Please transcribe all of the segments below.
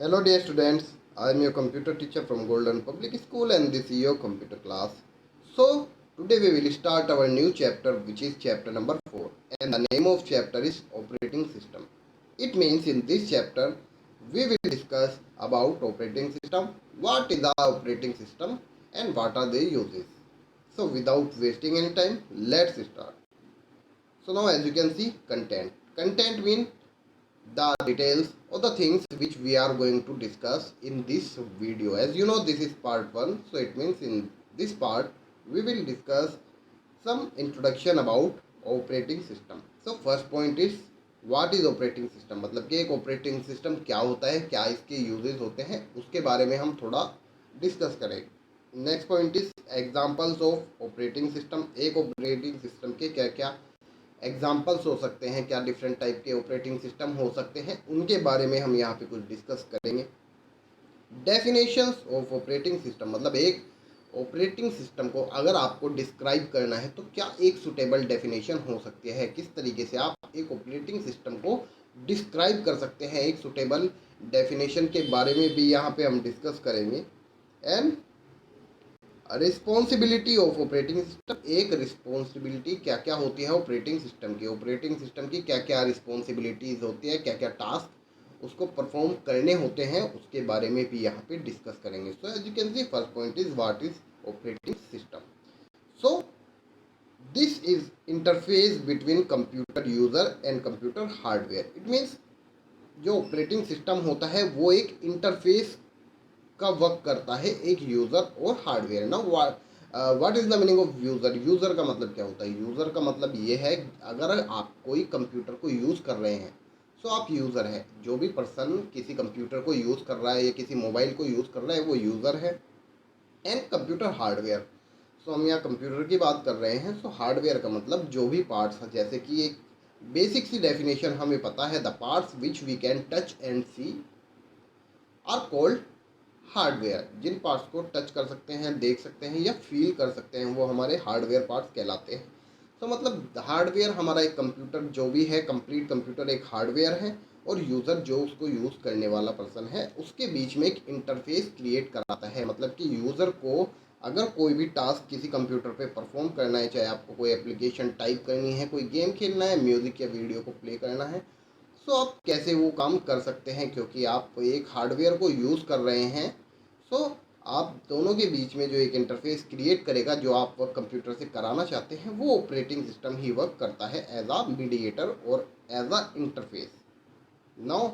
Hello dear students, I am your computer teacher from Golden Public School and this is your computer class. So today we will start our new chapter which is chapter number 4 and the name of chapter is operating system. It means in this chapter we will discuss about operating system, what is the operating system and what are their uses. So without wasting any time, let's start. So now as you can see content. Content means the details or the things which we are going to discuss in this video. As you know, this is part 1, so it means in this part we will discuss some introduction about operating system. So first point is what is operating system, मतलब कि एक operating system क्या होता है, क्या इसके uses होते हैं, उसके बारे में हम थोड़ा डिस्कस करेंगे. Next point is examples of operating system. एक ऑपरेटिंग सिस्टम के क्या क्या एग्जाम्पल्स हो सकते हैं, क्या डिफरेंट टाइप के ऑपरेटिंग सिस्टम हो सकते हैं, उनके बारे में हम यहाँ पे कुछ डिस्कस करेंगे. डेफिनेशंस ऑफ ऑपरेटिंग सिस्टम, मतलब एक ऑपरेटिंग सिस्टम को अगर आपको डिस्क्राइब करना है तो क्या एक सुटेबल डेफिनेशन हो सकती है, किस तरीके से आप एक ऑपरेटिंग सिस्टम को डिस्क्राइब कर सकते हैं, एक सुटेबल डेफिनेशन के बारे में भी यहाँ पे हम डिस्कस करेंगे. And responsibility of operating system, एक रिस्पॉन्सिबिलिटी क्या क्या होती है ऑपरेटिंग सिस्टम की, ऑपरेटिंग सिस्टम की क्या क्या रिस्पॉन्सिबिलिटीज़ होती है, क्या क्या टास्क उसको परफॉर्म करने होते हैं, उसके बारे में भी यहाँ पे डिस्कस करेंगे. So as you can see first point is what is operating system. So this is interface between computer user and computer hardware. It means जो ऑपरेटिंग सिस्टम होता है वो एक इंटरफेस का वर्क करता है एक यूज़र और हार्डवेयर. ना what is the meaning of user. User का मतलब क्या होता है, यूज़र का मतलब ये है अगर आप कोई कंप्यूटर को यूज़ कर रहे हैं तो आप यूज़र हैं. जो भी पर्सन किसी कंप्यूटर को यूज़ कर रहा है या किसी मोबाइल को यूज़ कर रहा है वो यूज़र है. एंड कंप्यूटर हार्डवेयर, सो हम यहाँ कंप्यूटर की बात कर रहे हैं. सो हार्डवेयर का मतलब जो भी पार्ट्स हैं, जैसे कि एक बेसिक सी डेफिनेशन हमें पता है, the parts which we can touch and see are called hardware. जिन पार्ट्स को टच कर सकते हैं, देख सकते हैं या फील कर सकते हैं वो हमारे हार्डवेयर पार्ट्स कहलाते हैं. तो मतलब हार्डवेयर हमारा एक कंप्यूटर जो भी है, कंप्लीट कंप्यूटर एक हार्डवेयर है और यूज़र जो उसको यूज़ करने वाला पर्सन है उसके बीच में एक इंटरफेस क्रिएट कराता है. मतलब कि यूज़र को अगर कोई भी टास्क किसी कंप्यूटर पे परफॉर्म करना है, चाहे आपको कोई एप्लीकेशन टाइप करनी है, कोई गेम खेलना है, म्यूज़िक या वीडियो को प्ले करना है, सो आप कैसे वो काम कर सकते हैं क्योंकि आप एक हार्डवेयर को यूज़ कर रहे हैं. सो आप दोनों के बीच में जो एक इंटरफेस क्रिएट करेगा, जो आप वर्क कंप्यूटर से कराना चाहते हैं, वो ऑपरेटिंग सिस्टम ही वर्क करता है एज अ मीडिएटर और as a interface. Now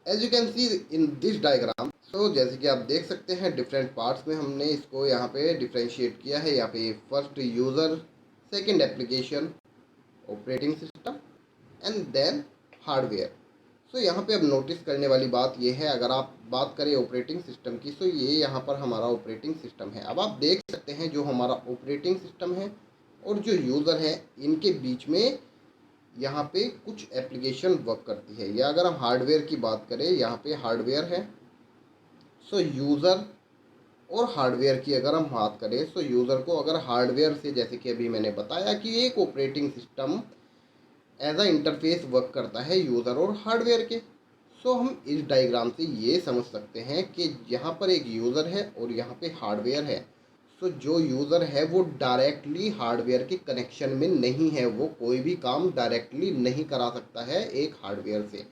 as you can see in this diagram, so जैसे कि आप देख सकते हैं डिफरेंट पार्ट्स में हमने इसको यहाँ पे डिफ्रेंशिएट किया है. यहाँ पे first user, second application, operating system and then hardware. So यहाँ पे अब नोटिस करने वाली बात ये है, अगर आप बात करें ऑपरेटिंग सिस्टम की, सो ये यहाँ पर हमारा ऑपरेटिंग सिस्टम है. अब आप देख सकते हैं जो हमारा ऑपरेटिंग सिस्टम है और जो यूज़र है इनके बीच में यहाँ पे कुछ एप्लीकेशन वर्क करती है. या अगर हम हार्डवेयर की बात करें, यहाँ पे हार्डवेयर है. सो यूज़र और हार्डवेयर की अगर हम बात करें, सो यूज़र को अगर हार्डवेयर से, जैसे कि अभी मैंने बताया कि एक operating system as a interface work करता है यूज़र और हार्डवेयर के. सो हम इस डायग्राम से ये समझ सकते हैं कि यहाँ पर एक यूज़र है और यहाँ पे हार्डवेयर है. सो जो यूज़र है वो डायरेक्टली हार्डवेयर के कनेक्शन में नहीं है, वो कोई भी काम डायरेक्टली नहीं करा सकता है एक हार्डवेयर से.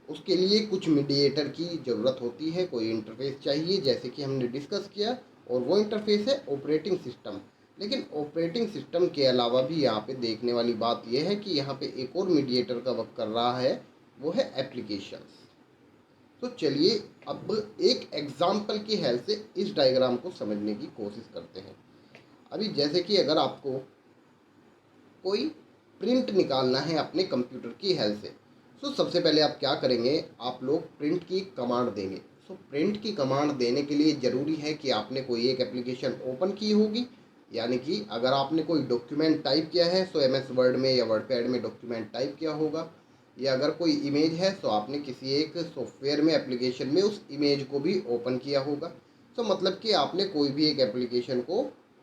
उसके लिए कुछ मीडिएटर की ज़रूरत होती है, कोई इंटरफेस चाहिए, जैसे कि हमने डिस्कस किया, और वो इंटरफेस है ऑपरेटिंग सिस्टम. लेकिन ऑपरेटिंग सिस्टम के अलावा भी यहाँ पे देखने वाली बात यह है कि यहाँ पे एक और मीडिएटर का वर्क कर रहा है, वो है एप्लीकेशंस. तो चलिए अब एक एग्जाम्पल की हेल्प से इस डायग्राम को समझने की कोशिश करते हैं. अभी जैसे कि अगर आपको कोई प्रिंट निकालना है अपने कंप्यूटर की हेल्प से, सो सबसे पहले आप क्या करेंगे, आप लोग प्रिंट की कमांड देंगे. सो प्रिंट की कमांड देने के लिए ज़रूरी है कि आपने कोई एक एप्लीकेशन ओपन की होगी. यानी कि अगर आपने कोई डॉक्यूमेंट टाइप किया है, सो एमएस वर्ड में या वर्डपैड में डॉक्यूमेंट टाइप किया होगा. या अगर कोई इमेज है तो आपने किसी एक सॉफ्टवेयर में, एप्लीकेशन में उस इमेज को भी ओपन किया होगा. तो मतलब कि आपने कोई भी एक एप्लीकेशन को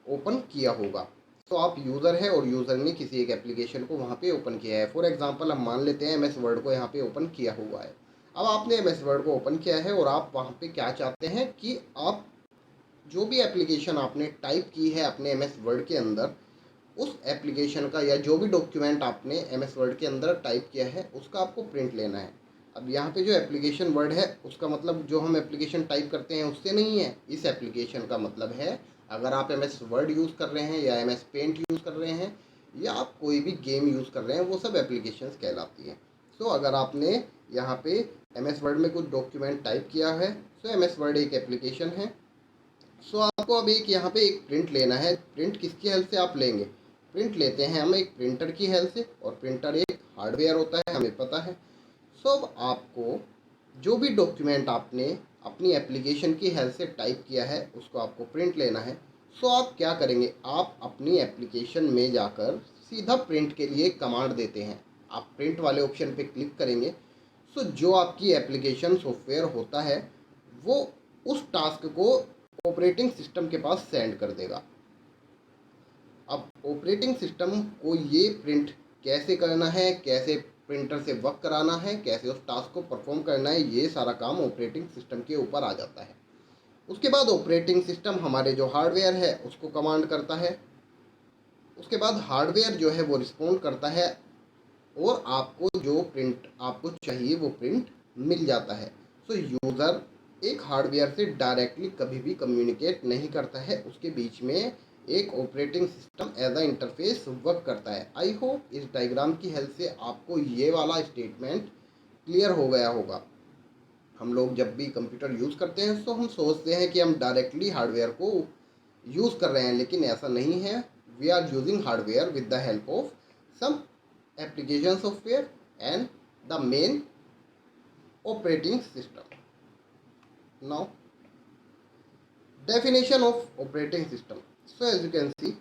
ओपन किया होगा. तो आप यूज़र है और यूज़र ने किसी एक एप्लीकेशन को वहाँ पे ओपन किया है. फॉर एग्जांपल हम मान लेते हैं एमएस वर्ड को यहाँ पे ओपन किया हुआ है. अब आपने एम एस वर्ड को ओपन किया है और आप वहाँ पे क्या चाहते हैं कि आप जो भी एप्लीकेशन आपने टाइप की है अपने एम एस वर्ड के अंदर, उस एप्लीकेशन का या जो भी डॉक्यूमेंट आपने एम एस वर्ड के अंदर टाइप किया है उसका आपको प्रिंट लेना है। अब यहाँ पे जो एप्लीकेशन वर्ड है उसका मतलब जो हम एप्लीकेशन टाइप करते हैं उससे नहीं है। इस एप्लीकेशन का मतलब है अगर आप एम एस वर्ड यूज़ कर रहे हैं या एम एस पेंट यूज़ कर रहे हैं या आप कोई भी गेम यूज़ कर रहे हैं, वो सब एप्लीकेशंस कहलाती हैं। सो अगर आपने यहाँ पे एम एस वर्ड में कुछ डॉक्यूमेंट टाइप किया है, सो एम एस वर्ड एक एप्लीकेशन है। सो आपको अब एक यहाँ पे एक प्रिंट लेना है। प्रिंट किसकी हेल्प से आप लेंगे? प्रिंट लेते हैं हम एक प्रिंटर की हेल्प से, और प्रिंटर एक हार्डवेयर होता है, हमें पता है। सो अब आपको जो भी डॉक्यूमेंट आपने अपनी एप्लीकेशन की हेल्प से टाइप किया है उसको आपको प्रिंट लेना है। सो आप क्या करेंगे, आप अपनी एप्लीकेशन में जाकर सीधा प्रिंट के लिए कमांड देते हैं। आप प्रिंट वाले ऑप्शन पे क्लिक करेंगे। सो जो आपकी एप्लीकेशन सॉफ्टवेयर होता है वो उस टास्क को ऑपरेटिंग सिस्टम के पास सेंड कर देगा। अब ऑपरेटिंग सिस्टम को ये प्रिंट कैसे करना है, कैसे प्रिंटर से वर्क कराना है, कैसे उस टास्क को परफॉर्म करना है, ये सारा काम ऑपरेटिंग सिस्टम के ऊपर आ जाता है। उसके बाद ऑपरेटिंग सिस्टम हमारे जो हार्डवेयर है उसको कमांड करता है। उसके बाद हार्डवेयर जो है वो रिस्पॉन्ड करता है और आपको जो प्रिंट आपको चाहिए वो प्रिंट मिल जाता है। सो यूज़र एक हार्डवेयर से डायरेक्टली कभी भी कम्युनिकेट नहीं करता है, उसके बीच में एक operating system as a interface work करता है। आई होप इस डायग्राम की हेल्प से आपको ये वाला स्टेटमेंट क्लियर हो गया होगा। हम लोग जब भी कंप्यूटर यूज़ करते हैं तो हम सोचते हैं कि हम डायरेक्टली हार्डवेयर को यूज़ कर रहे हैं, लेकिन ऐसा नहीं है। We are using hardware with the help of some application software and the main operating system. Now, definition of operating system. So as you can see,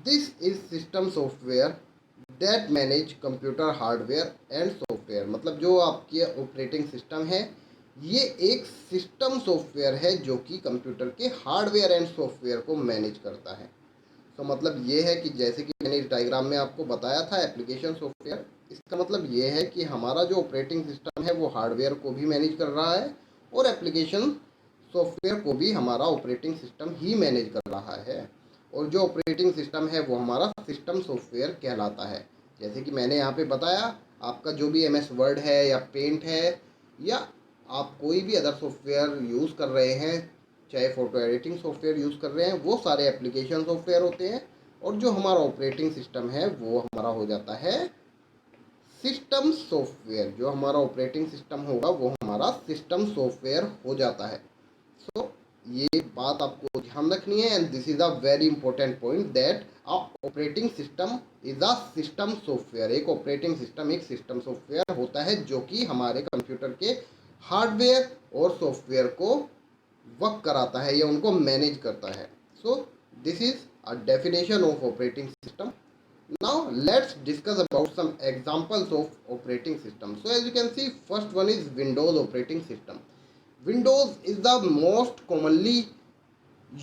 this is system software that manage computer hardware and software। मतलब जो आपकी operating system है ये एक system software है जो कि computer के हार्डवेयर एंड सॉफ्टवेयर को मैनेज करता है। तो मतलब ये है कि जैसे कि मैंने इस डायग्राम में आपको बताया था एप्लीकेशन सॉफ्टवेयर, इसका मतलब ये है कि हमारा जो ऑपरेटिंग सिस्टम है वो हार्डवेयर को भी मैनेज कर रहा है और एप्लीकेशन सॉफ्टवेयर को भी हमारा ऑपरेटिंग सिस्टम ही मैनेज कर रहा है। और जो ऑपरेटिंग सिस्टम है वो हमारा सिस्टम सॉफ्टवेयर कहलाता है। जैसे कि मैंने यहाँ पे बताया, आपका जो भी एम एस वर्ड है या पेंट है या आप कोई भी अदर सॉफ्टवेयर यूज़ कर रहे हैं, चाहे फ़ोटो एडिटिंग सॉफ्टवेयर यूज़ कर रहे हैं, वो सारे एप्लीकेशन सॉफ्टवेयर होते हैं। और जो हमारा ऑपरेटिंग सिस्टम है वो हमारा हो जाता है सिस्टम सॉफ्टवेयर। जो हमारा ऑपरेटिंग सिस्टम होगा वो हमारा सिस्टम सॉफ्टवेयर हो जाता है। सो ये बात आपको ध्यान रखनी है, and this is a very important point that a operating system is a system software. एक ऑपरेटिंग सिस्टम एक सिस्टम सॉफ्टवेयर होता है जो कि हमारे कंप्यूटर के हार्डवेयर और सॉफ्टवेयर को वर्क कराता है या उनको मैनेज करता है। सो this is a definition of operating system. Now let's discuss about some examples of operating system. So as you can see, first one is Windows operating system. Windows is the most commonly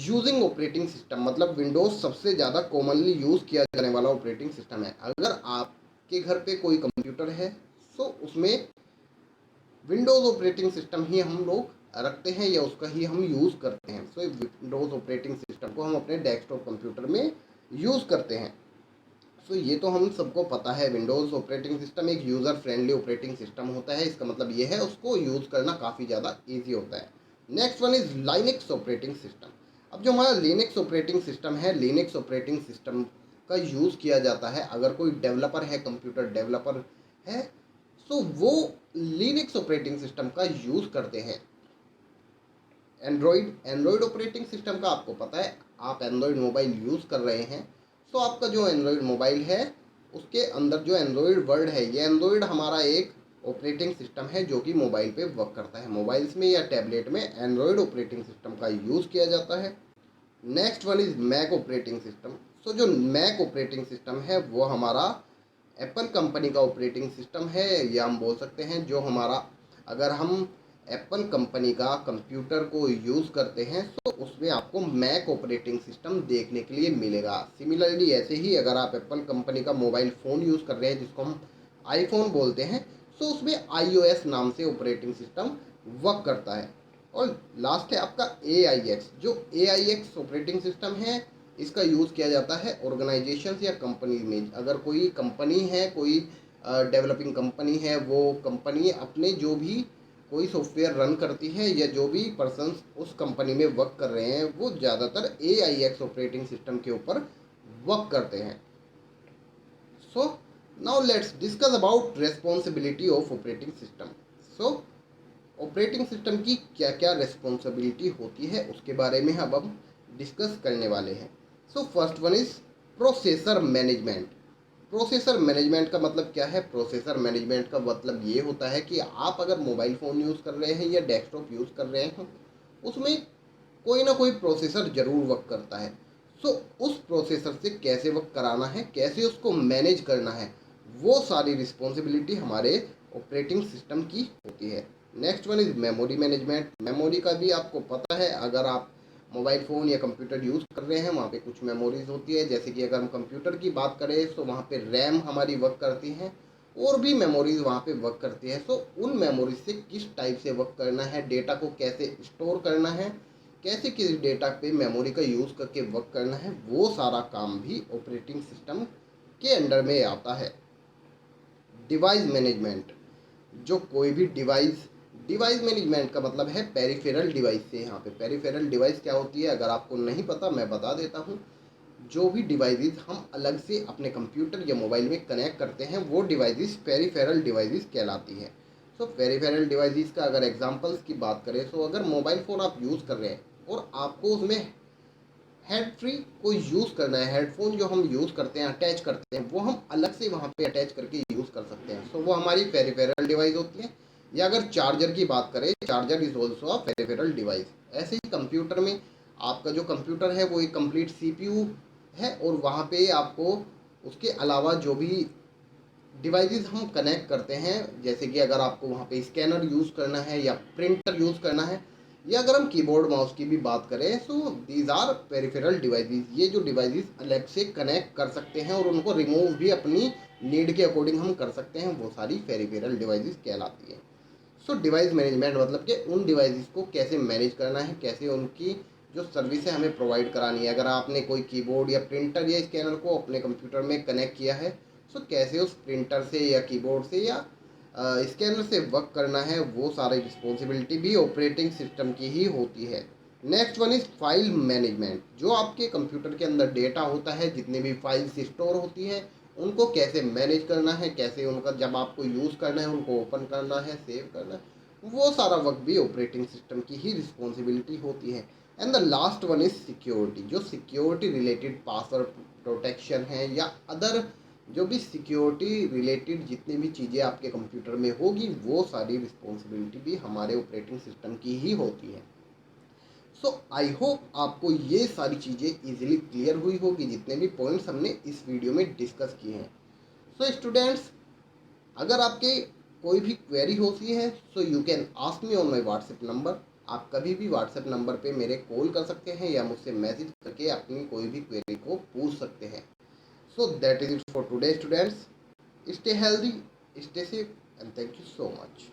using operating system। मतलब Windows सबसे ज़्यादा commonly use किया जाने वाला operating system है। अगर आपके घर पे कोई कंप्यूटर है तो उसमें विंडोज़ ऑपरेटिंग सिस्टम ही हम लोग रखते हैं या उसका ही हम यूज़ करते हैं। सो विंडोज़ ऑपरेटिंग सिस्टम को हम अपने डेस्कटॉप कंप्यूटर में यूज़ करते हैं। सो ये तो हम सबको पता है, विंडोज़ ऑपरेटिंग सिस्टम एक यूज़र फ्रेंडली ऑपरेटिंग सिस्टम होता है। इसका मतलब ये है उसको यूज़ करना काफ़ी ज़्यादा ईजी होता है। Next one is Linux operating system. अब जो हमारा लिनक्स ऑपरेटिंग सिस्टम है, लिनक्स ऑपरेटिंग सिस्टम का यूज़ किया जाता है अगर कोई डेवलपर है, कंप्यूटर डेवलपर है, सो वो लिनक्स ऑपरेटिंग सिस्टम का यूज़ करते हैं। एंड्रॉयड ऑपरेटिंग सिस्टम का आपको पता है, आप एंड्रॉयड मोबाइल यूज़ कर रहे हैं। सो आपका जो एंड्रॉयड मोबाइल है उसके अंदर जो एंड्रॉयड वर्ड है, ये एंड्रॉयड हमारा एक ऑपरेटिंग सिस्टम है जो कि मोबाइल पे वर्क करता है। मोबाइल्स में या टैबलेट में एंड्रॉयड ऑपरेटिंग सिस्टम का यूज़ किया जाता है। Next one is mac operating system. So जो मैक ऑपरेटिंग सिस्टम है वो हमारा एप्पल कंपनी का ऑपरेटिंग सिस्टम है, या हम बोल सकते हैं जो हमारा, अगर हम एप्पल कंपनी का कंप्यूटर को यूज़ करते हैं तो उसमें आपको मैक ऑपरेटिंग सिस्टम देखने के लिए मिलेगा। सिमिलरली ऐसे ही अगर आप एप्पल कंपनी का मोबाइल फ़ोन यूज़ कर रहे हैं जिसको हम आईफोन बोलते हैं, सो उसमें iOS नाम से ऑपरेटिंग सिस्टम वर्क करता है। और लास्ट है आपका AIX, जो AIX ऑपरेटिंग सिस्टम है, इसका यूज़ किया जाता है ऑर्गेनाइजेशन या कंपनी में। अगर कोई कंपनी है, कोई डेवलपिंग कंपनी है, वो कंपनी अपने जो भी कोई सॉफ्टवेयर रन करती है या जो भी पर्सन्स उस कंपनी में वर्क कर रहे हैं, वो ज़्यादातर AIX ऑपरेटिंग सिस्टम के ऊपर वर्क करते हैं। So now let's discuss about responsibility of operating system. So operating system की क्या क्या रिस्पॉन्सिबिलिटी होती है उसके बारे में अब हम डिस्कस करने वाले हैं। So first one is processor management. Processor management का मतलब क्या है? प्रोसेसर मैनेजमेंट का मतलब ये होता है कि आप अगर मोबाइल फ़ोन यूज़ कर रहे हैं या डेस्कटॉप यूज़ कर रहे हैं, उसमें कोई ना कोई प्रोसेसर ज़रूर वर्क करता है। सो उस प्रोसेसर से कैसे वर्क कराना है, कैसे उसको मैनेज करना है, वो सारी रिस्पॉन्सिबिलिटी हमारे ऑपरेटिंग सिस्टम की होती है। Next one is memory management. Memory का भी आपको पता है, अगर आप मोबाइल फ़ोन या कंप्यूटर यूज़ कर रहे हैं, वहाँ पे कुछ मेमोरीज होती है। जैसे कि अगर हम कंप्यूटर की बात करें तो वहाँ पे रैम हमारी वर्क करती है, और भी मेमोरीज वहाँ पे वर्क करती है। सो उन मेमोरीज से किस टाइप से वर्क करना है, डेटा को कैसे स्टोर करना है, कैसे किस डेटा पे मेमोरी का यूज़ करके वर्क करना है, वो सारा काम भी ऑपरेटिंग सिस्टम के अंडर में आता है। डिवाइस मैनेजमेंट, जो कोई भी डिवाइस, डिवाइस मैनेजमेंट का मतलब है पेरिफेरल डिवाइस से। यहाँ पे पेरिफेरल डिवाइस क्या होती है, अगर आपको नहीं पता मैं बता देता हूँ। जो भी डिवाइसेस हम अलग से अपने कंप्यूटर या मोबाइल में कनेक्ट करते हैं, वो डिवाइसेस पेरिफेरल डिवाइसेस कहलाती हैं। सो पेरिफेरल डिवाइसेस का अगर एग्जांपल्स की बात करें, तो अगर मोबाइल फ़ोन आप यूज़ कर रहे हैं और आपको उसमें हेड फ्री को यूज़ करना है, हेडफोन जो हम यूज़ करते हैं, अटैच करते हैं, वो हम अलग से वहाँ पे अटैच करके यूज़ कर सकते हैं। सो वो हमारी पेरिफेरल डिवाइस होती है। या अगर चार्जर की बात करें, charger is also a peripheral device. ऐसे ही कंप्यूटर में, आपका जो कंप्यूटर है वो एक कंप्लीट CPU है, और वहाँ पे आपको उसके अलावा जो भी डिवाइसेस हम कनेक्ट करते हैं, जैसे कि अगर आपको वहाँ पे स्कैनर यूज़ करना है या प्रिंटर यूज़ करना है, या अगर हम कीबोर्ड माउस की भी बात करें, so these are peripheral devices. ये जो डिवाइसेस अलग से कनेक्ट कर सकते हैं और उनको रिमूव भी अपनी नीड के अकॉर्डिंग हम कर सकते हैं, वो सारी पेरिफेरल डिवाइसेस कहलाती है। सो डिवाइस मैनेजमेंट मतलब कि उन डिवाइसेस को कैसे मैनेज करना है, कैसे उनकी जो सर्विस है हमें प्रोवाइड करानी है। अगर आपने कोई कीबोर्ड या प्रिंटर या स्कैनर को अपने कंप्यूटर में कनेक्ट किया है, सो कैसे उस प्रिंटर से या कीबोर्ड से या स्कैनर से वर्क करना है, वो सारी रिस्पॉन्सिबिलिटी भी ऑपरेटिंग सिस्टम की ही होती है। Next one is file management. जो आपके कंप्यूटर के अंदर डेटा होता है, जितने भी फाइल्स स्टोर होती है, उनको कैसे मैनेज करना है, कैसे उनका जब आपको यूज़ करना है उनको ओपन करना है, सेव करना है, वो सारा वर्क भी ऑपरेटिंग सिस्टम की ही रिस्पॉन्सिबिलिटी होती है। And the last one is security. जो सिक्योरिटी रिलेटेड पासवर्ड प्रोटेक्शन है या अदर जो भी सिक्योरिटी रिलेटेड जितनी भी चीज़ें आपके कंप्यूटर में होगी, वो सारी रिस्पॉन्सिबिलिटी भी हमारे ऑपरेटिंग सिस्टम की ही होती है। सो आई होप आपको ये सारी चीज़ें इजीली क्लियर हुई होगी, जितने भी पॉइंट्स हमने इस वीडियो में डिस्कस किए हैं। सो स्टूडेंट्स, अगर आपके कोई भी क्वेरी होती है, so you can ask me on my WhatsApp number. आप कभी भी व्हाट्सएप नंबर पे मेरे कॉल कर सकते हैं या मुझसे मैसेज करके अपनी कोई भी क्वेरी को पूछ सकते हैं। So that is it for today students. Stay healthy, stay safe, and thank you so much.